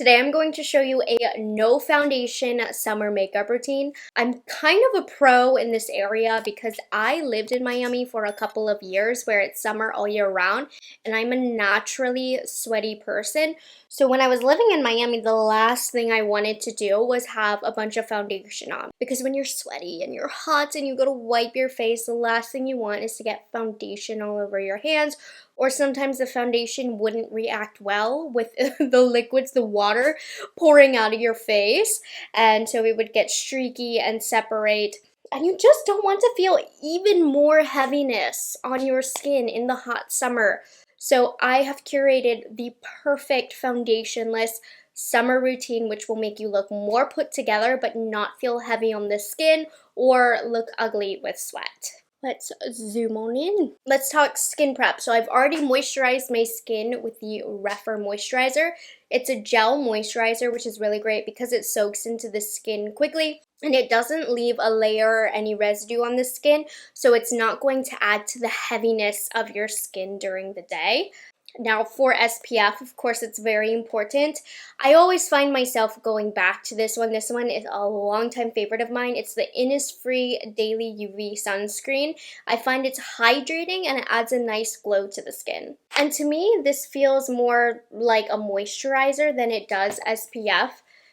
Today I'm going to show you a no foundation summer makeup routine. I'm kind of a pro in this area because I lived in Miami for a couple of years where it's summer all year round and I'm a naturally sweaty person. So when I was living in Miami, the last thing I wanted to do was have a bunch of foundation on because when you're sweaty and you're hot and you go to wipe your face, the last thing you want is to get foundation all over your hands, or sometimes the foundation wouldn't react well with the liquids, the water pouring out of your face, and so it would get streaky and separate, and you just don't want to feel even more heaviness on your skin in the hot summer. So I have curated the perfect foundationless summer routine which will make you look more put together but not feel heavy on the skin or look ugly with sweat. Let's zoom on in. Let's talk skin prep. So I've already moisturized my skin with the Rephr moisturizer. It's a gel moisturizer, which is really great because it soaks into the skin quickly and it doesn't leave a layer or any residue on the skin, so it's not going to add to the heaviness of your skin during the day. Now for SPF, of course, it's very important. I always find myself going back to this one. This one is a longtime favorite of mine. It's the Innisfree Daily UV Sunscreen. I find it's hydrating and it adds a nice glow to the skin. And to me, this feels more like a moisturizer than it does SPF.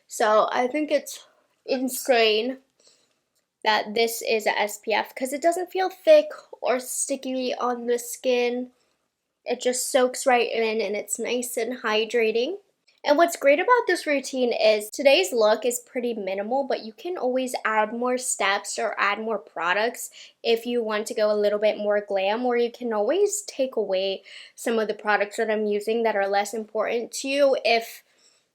So I think it's insane that this is a SPF because it doesn't feel thick or sticky on the skin. It just soaks right in and it's nice and hydrating. And what's great about this routine is today's look is pretty minimal, but you can always add more steps or add more products if you want to go a little bit more glam, or you can always take away some of the products that I'm using that are less important to you if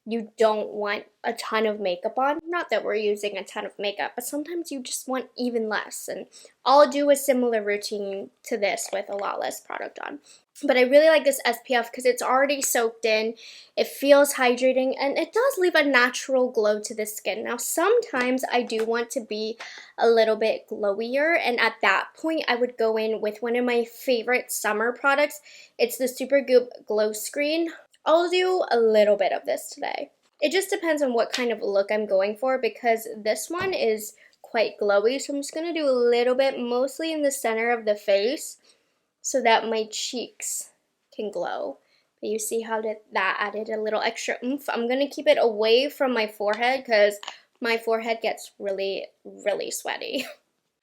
you don't want a ton of makeup on. Not that we're using a ton of makeup, but sometimes you just want even less, and I'll do a similar routine to this with a lot less product on. But I really like this SPF because it's already soaked in, it feels hydrating, and it does leave a natural glow to the skin. Now sometimes I do want to be a little bit glowier, and at that point I would go in with one of my favorite summer products. It's the Supergoop Glow Screen. I'll do a little bit of this today. It just depends on what kind of look I'm going for because this one is quite glowy, so I'm just going to do a little bit, mostly in the center of the face, so that my cheeks can glow. But you see how that added a little extra oomph. I'm going to keep it away from my forehead because my forehead gets really, really sweaty.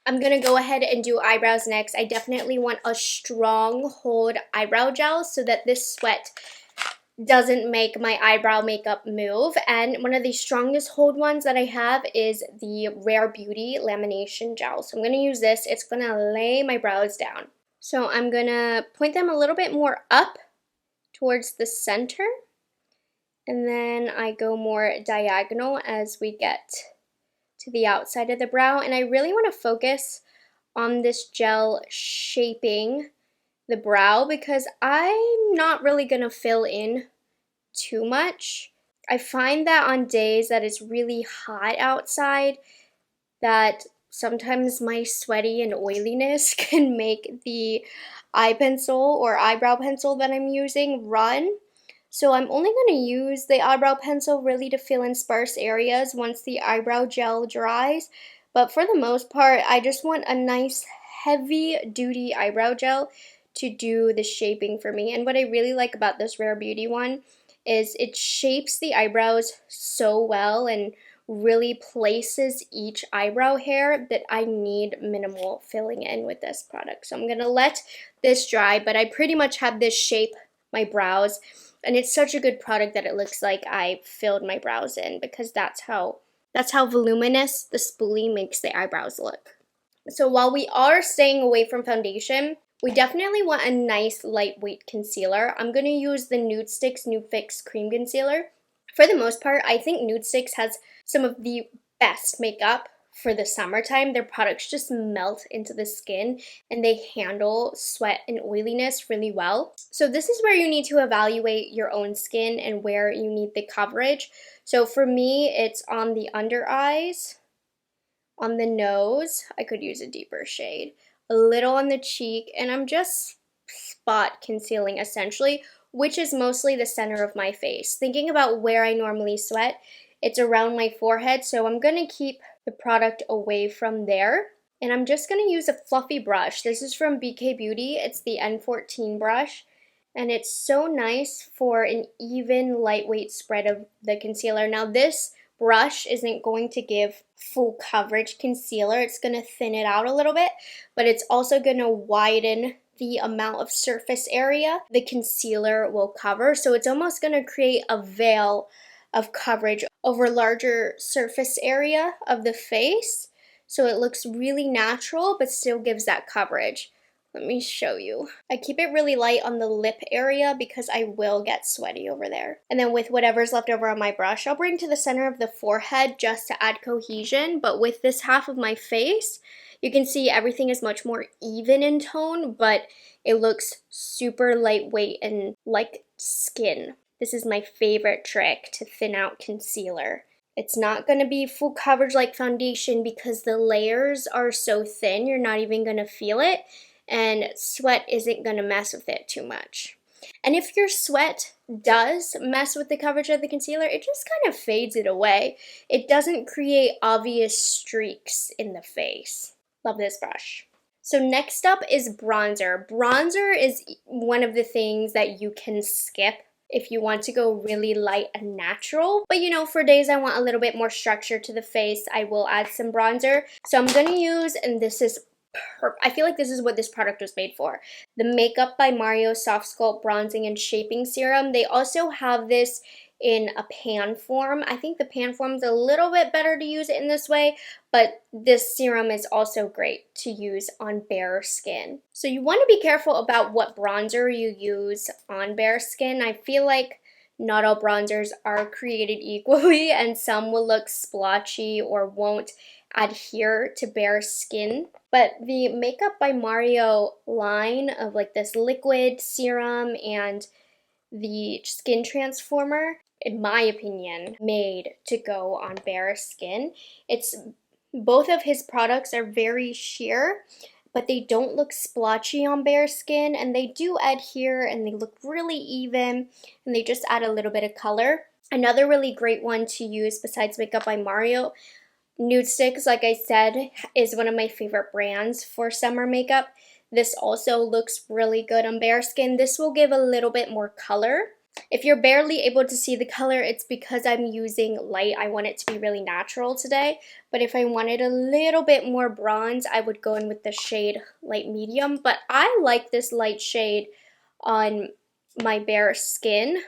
I'm going to go ahead and do eyebrows next. I definitely want a strong hold eyebrow gel so that this sweat doesn't make my eyebrow makeup move. And one of the strongest hold ones that I have is the Rare Beauty lamination gel. So I'm going to use this. It's going to lay my brows down. So I'm going to point them a little bit more up towards the center, and then I go more diagonal as we get to the outside of the brow. And I really want to focus on this gel shaping the brow because I'm not really going to fill in too much. I find that on days that it's really hot outside, that sometimes my sweaty and oiliness can make the eye pencil or eyebrow pencil that I'm using run. So I'm only going to use the eyebrow pencil really to fill in sparse areas once the eyebrow gel dries. But for the most part, I just want a nice heavy duty eyebrow gel to do the shaping for me. And what I really like about this Rare Beauty one is it shapes the eyebrows so well and really places each eyebrow hair that I need minimal filling in with this product. So I'm going to let this dry, but I pretty much have this shape my brows, and it's such a good product that it looks like I filled my brows in because that's how voluminous the spoolie makes the eyebrows look. So while we are staying away from foundation, we definitely want a nice lightweight concealer. I'm going to use the Nudestix Nude Fix Cream Concealer. For the most part, I think Nudestix has some of the best makeup for the summertime. Their products just melt into the skin and they handle sweat and oiliness really well. So this is where you need to evaluate your own skin and where you need the coverage. So for me, it's on the under eyes, on the nose. I could use a deeper shade, a little on the cheek, and I'm just spot concealing essentially which is mostly the center of my face. Thinking about where I normally sweat, it's around my forehead, so I'm going to keep the product away from there. And I'm just going to use a fluffy brush. This is from BK Beauty. It's the N14 brush. And it's so nice for an even lightweight spread of the concealer. Now this brush isn't going to give full coverage concealer. It's going to thin it out a little bit, but it's also going to widen the amount of surface area the concealer will cover. So it's almost going to create a veil of coverage over larger surface area of the face. So it looks really natural, but still gives that coverage. Let me show you. I keep it really light on the lip area because I will get sweaty over there. And then with whatever's left over on my brush, I'll bring to the center of the forehead just to add cohesion. But with this half of my face, you can see everything is much more even in tone, but it looks super lightweight and like skin. This is my favorite trick to thin out concealer. It's not going to be full coverage like foundation because the layers are so thin, you're not even going to feel it. And sweat isn't going to mess with it too much. And if your sweat does mess with the coverage of the concealer, it just kind of fades it away. It doesn't create obvious streaks in the face. Love this brush. So next up is bronzer. Bronzer is one of the things that you can skip if you want to go really light and natural. But you know, for days I want a little bit more structure to the face, I will add some bronzer. So I'm going to use, and this is I feel like this is what this product was made for. The Makeup by Mario Soft Sculpt Bronzing and Shaping Serum. They also have this in a pan form. I think the pan form is a little bit better to use it in this way, but this serum is also great to use on bare skin. So you want to be careful about what bronzer you use on bare skin. I feel like not all bronzers are created equally, and some will look splotchy or won't adhere to bare skin. But the Makeup by Mario line of like this liquid serum and the skin transformer, in my opinion, made to go on bare skin. Both of his products are very sheer, but they don't look splotchy on bare skin, and they do adhere and they look really even, and they just add a little bit of color. Another really great one to use besides Makeup by Mario, Nude Sticks, like I said, is one of my favorite brands for summer makeup. This also looks really good on bare skin. This will give a little bit more color. If you're barely able to see the color, it's because I'm using light. I want it to be really natural today. But if I wanted a little bit more bronze, I would go in with the shade light medium. But I like this light shade on my bare skin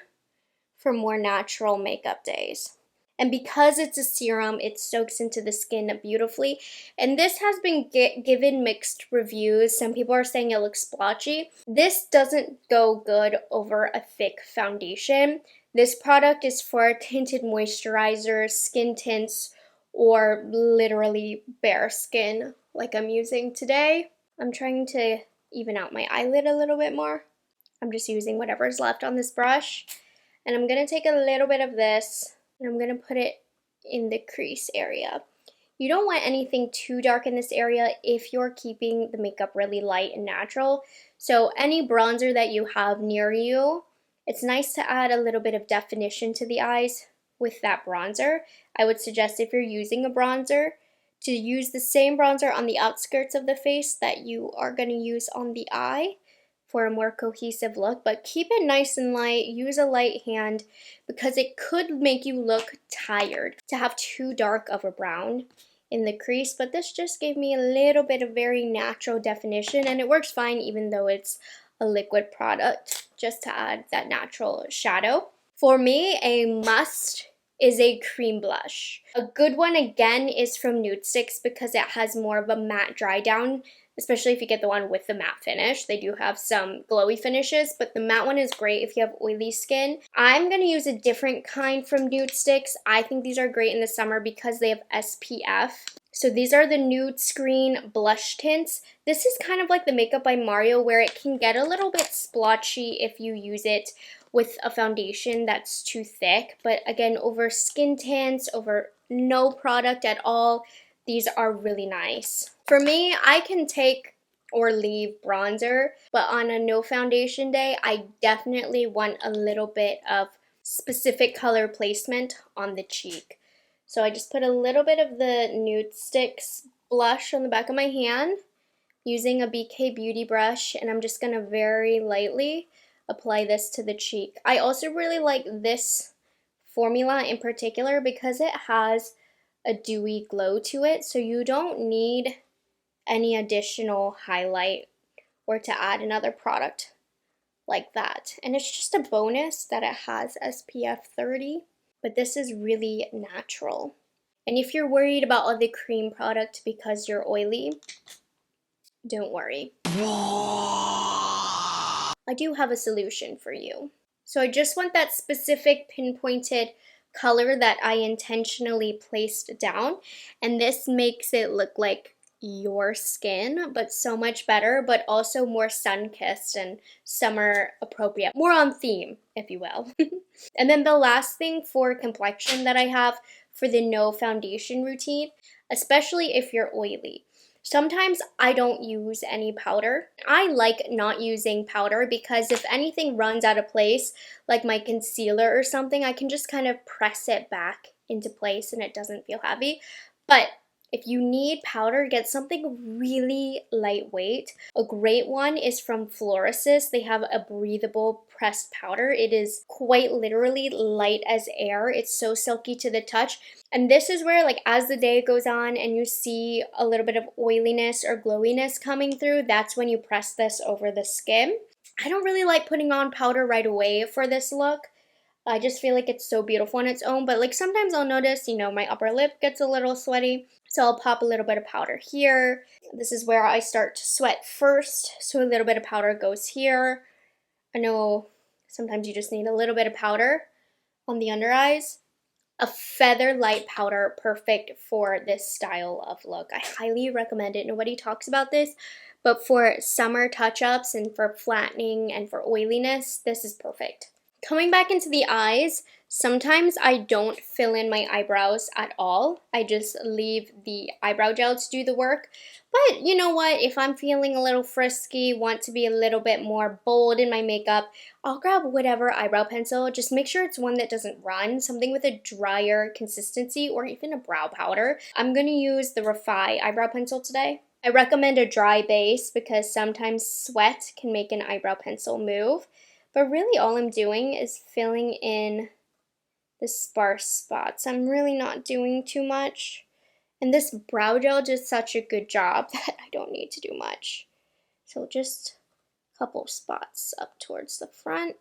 for more natural makeup days. And because it's a serum, it soaks into the skin beautifully. And this has been given mixed reviews. Some people are saying it looks splotchy. This doesn't go good over a thick foundation. This product is for tinted moisturizers, skin tints, or literally bare skin like I'm using today. I'm trying to even out my eyelid a little bit more. I'm just using whatever's left on this brush. And I'm going to take a little bit of this, and I'm going to put it in the crease area. You don't want anything too dark in this area if you're keeping the makeup really light and natural. So any bronzer that you have near you, it's nice to add a little bit of definition to the eyes with that bronzer. I would suggest if you're using a bronzer to use the same bronzer on the outskirts of the face that you are going to use on the eye for a more cohesive look, but keep it nice and light. Use a light hand because it could make you look tired to have too dark of a brown in the crease, but this just gave me a little bit of very natural definition, and it works fine even though it's a liquid product, just to add that natural shadow. For me, a must is a cream blush. A good one again is from Nude Sticks because it has more of a matte dry down, especially if you get the one with the matte finish. They do have some glowy finishes, but the matte one is great if you have oily skin. I'm going to use a different kind from Nude Sticks. I think these are great in the summer because they have SPF. So these are the Nude Screen Blush Tints. This is kind of like the Makeup by Mario where it can get a little bit splotchy if you use it with a foundation that's too thick. But again, over skin tints, over no product at all, these are really nice. For me, I can take or leave bronzer. But on a no foundation day, I definitely want a little bit of specific color placement on the cheek. So I just put a little bit of the Nude Sticks blush on the back of my hand using a BK Beauty brush, and I'm just going to very lightly apply this to the cheek. I also really like this formula in particular because it has a dewy glow to it, so you don't need any additional highlight or to add another product like that. And it's just a bonus that it has SPF 30, but this is really natural. And if you're worried about all the cream product because you're oily, don't worry. I do have a solution for you. So I just want that specific pinpointed color that I intentionally placed down, and this makes it look like your skin, but so much better, but also more sun-kissed and summer appropriate, more on theme, if you will. And then the last thing for complexion that I have for the no foundation routine, especially if you're oily. Sometimes I don't use any powder. I like not using powder because if anything runs out of place, like my concealer or something, I can just kind of press it back into place and it doesn't feel heavy. But if you need powder, get something really lightweight. A great one is from Floris's. They have a breathable pressed powder. It is quite literally light as air. It's so silky to the touch. And this is where, like, as the day goes on and you see a little bit of oiliness or glowiness coming through, that's when you press this over the skin. I don't really like putting on powder right away for this look. I just feel like it's so beautiful on its own, but like sometimes I'll notice, you know, my upper lip gets a little sweaty, so I'll pop a little bit of powder here. This is where I start to sweat first, so a little bit of powder goes here. I know sometimes you just need a little bit of powder on the under eyes. A feather light powder, perfect for this style of look. I highly recommend it. Nobody talks about this, but for summer touch-ups and for flattening and for oiliness, this is perfect. Coming back into the eyes, sometimes I don't fill in my eyebrows at all. I just leave the eyebrow gel to do the work. But you know what? If I'm feeling a little frisky, want to be a little bit more bold in my makeup, I'll grab whatever eyebrow pencil. Just make sure it's one that doesn't run, something with a drier consistency, or even a brow powder. I'm going to use the Rephr eyebrow pencil today. I recommend a dry base because sometimes sweat can make an eyebrow pencil move. But really all I'm doing is filling in the sparse spots. I'm really not doing too much. And this brow gel does such a good job that I don't need to do much. So just a couple spots up towards the front.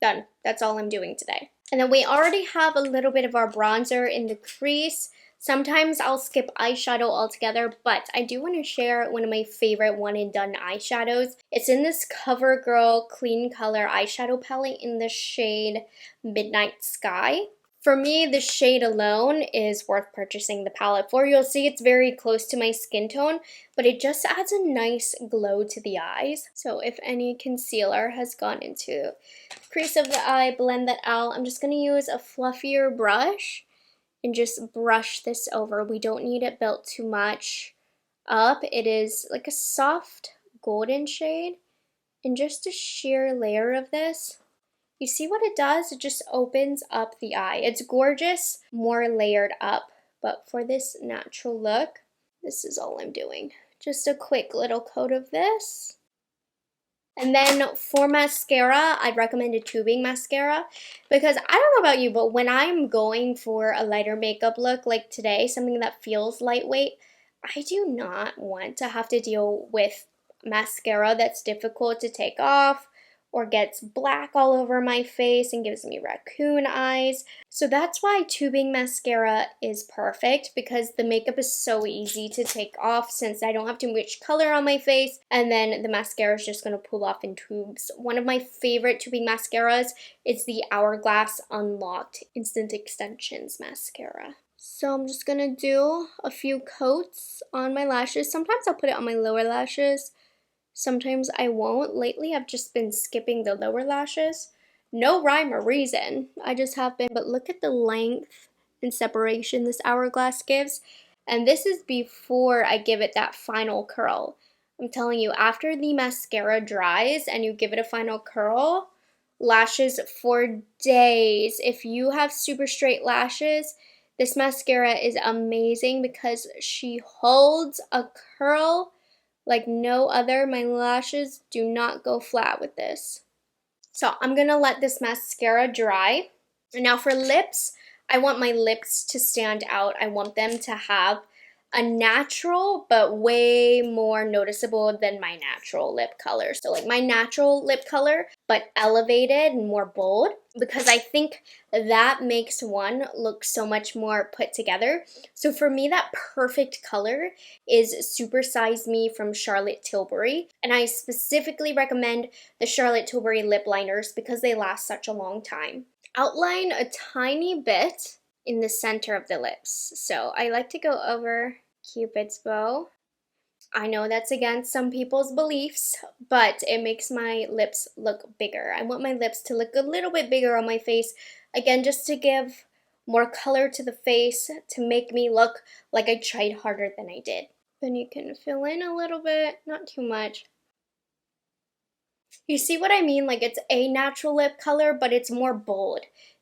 Done. That's all I'm doing today. And then we already have a little bit of our bronzer in the crease. Sometimes I'll skip eyeshadow altogether, but I do want to share one of my favorite one and done eyeshadows. It's in this CoverGirl Clean Color eyeshadow palette in the shade Midnight Sky. For me, the shade alone is worth purchasing the palette for. You'll see it's very close to my skin tone, but it just adds a nice glow to the eyes. So if any concealer has gone into the crease of the eye, blend that out. I'm just going to use a fluffier brush and just brush this over. We don't need it built too much up. It is like a soft golden shade, and just a sheer layer of this. You see what it does? It just opens up the eye. It's gorgeous, more layered up, but for this natural look, this is all I'm doing. Just a quick little coat of this. And then for mascara, I'd recommend a tubing mascara because I don't know about you, but when I'm going for a lighter makeup look like today, something that feels lightweight, I do not want to have to deal with mascara that's difficult to take off or gets black all over my face and gives me raccoon eyes. So that's why tubing mascara is perfect, because the makeup is so easy to take off since I don't have too much color on my face, and then the mascara is just going to pull off in tubes. One of my favorite tubing mascaras is the Hourglass Unlocked Instant Extensions mascara. So I'm just going to do a few coats on my lashes. Sometimes I'll put it on my lower lashes. Sometimes I won't. Lately, I've just been skipping the lower lashes. No rhyme or reason. I just have been. But look at the length and separation this Hourglass gives. And this is before I give it that final curl. I'm telling you, after the mascara dries and you give it a final curl, lashes for days. If you have super straight lashes, this mascara is amazing because she holds a curl like no other. My lashes do not go flat with this. So I'm gonna let this mascara dry. And now for lips, I want my lips to stand out. I want them to have a natural but way more noticeable than my natural lip color. So like my natural lip color but elevated and more bold, because I think that makes one look so much more put together. So for me, that perfect color is Super Size Me from Charlotte Tilbury, and I specifically recommend the Charlotte Tilbury lip liners because they last such a long time. Outline a tiny bit in the center of the lips. So I like to go over Cupid's bow. I know that's against some people's beliefs, but it makes my lips look bigger. I want my lips to look a little bit bigger on my face, again, just to give more color to the face, to make me look like I tried harder than I did. Then you can fill in a little bit, not too much. You see what I mean? Like, it's a natural lip color, but it's more bold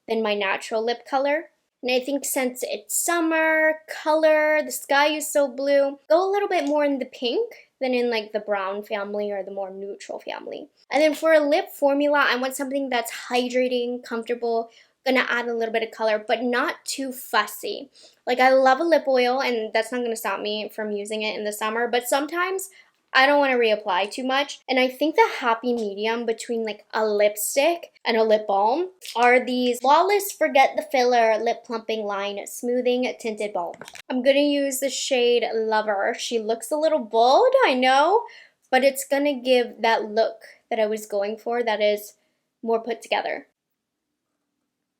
than my natural lip color. And I think since it's summer, color, the sky is so blue, go a little bit more in the pink than in like the brown family or the more neutral family. And then for a lip formula, I want something that's hydrating, comfortable, gonna add a little bit of color, but not too fussy. Like, I love a lip oil, and that's not gonna stop me from using it in the summer, but sometimes I don't want to reapply too much. And I think the happy medium between like a lipstick and a lip balm are these Flawless Forget the Filler Lip Plumping Line Smoothing Tinted Balm. I'm going to use the shade Lover. She looks a little bold, I know, but it's going to give that look that I was going for that is more put together.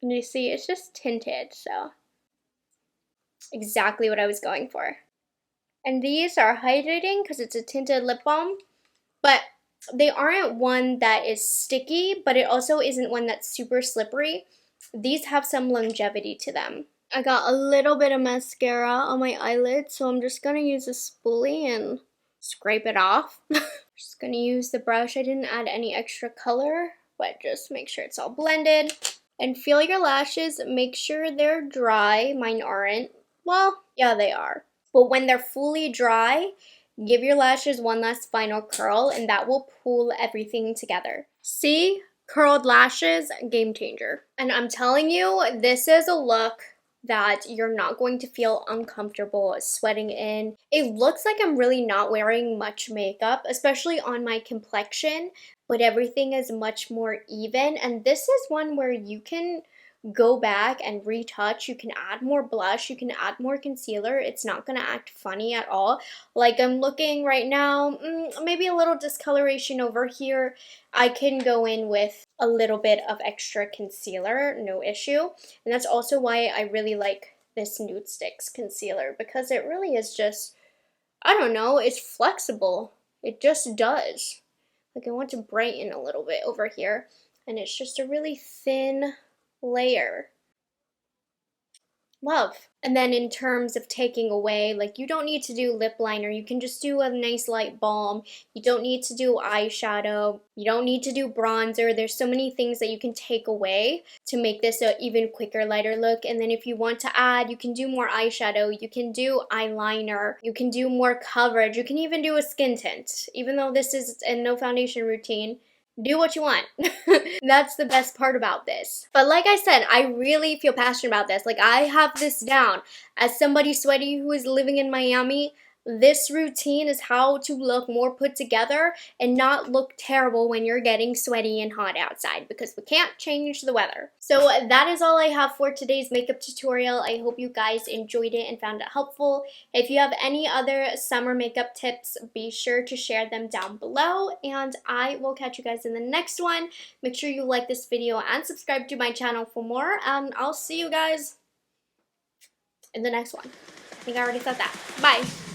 And you see, it's just tinted, so exactly what I was going for. And these are hydrating because it's a tinted lip balm, but they aren't one that is sticky, but it also isn't one that's super slippery. These have some longevity to them. I got a little bit of mascara on my eyelid, so I'm just gonna use a spoolie and scrape it off. Just gonna use the brush. I didn't add any extra color, but just make sure it's all blended. And feel your lashes, make sure they're dry. Mine aren't. Well, yeah, they are. But when they're fully dry, give your lashes one last final curl, and that will pull everything together. See? Curled lashes, game changer. And I'm telling you, this is a look that you're not going to feel uncomfortable sweating in. It looks like I'm really not wearing much makeup, especially on my complexion, but everything is much more even. And this is one where you can go back and retouch. You can add more blush, you can add more concealer. It's not gonna act funny at all. Like I'm looking right now, maybe a little discoloration over here. I can go in with a little bit of extra concealer, no issue. And that's also why I really like this Nude Sticks concealer, because it really is just, I don't know, it's flexible. It just does. Like I want to brighten a little bit over here, and it's just a really thin layer. Love. And then in terms of taking away, like you don't need to do lip liner. You can just do a nice light balm. You don't need to do eyeshadow. You don't need to do bronzer. There's so many things that you can take away to make this an even quicker, lighter look. And then if you want to add, you can do more eyeshadow. You can do eyeliner. You can do more coverage. You can even do a skin tint. Even though this is a no foundation routine, do what you want. That's the best part about this. But like I said, I really feel passionate about this. Like I have this down. As somebody sweaty who is living in Miami, this routine is how to look more put together and not look terrible when you're getting sweaty and hot outside, because we can't change the weather. So that is all I have for today's makeup tutorial. I hope you guys enjoyed it and found it helpful. If you have any other summer makeup tips, be sure to share them down below, and I will catch you guys in the next one. Make sure you like this video and subscribe to my channel for more, and I'll see you guys in the next one. I think I already said that. Bye!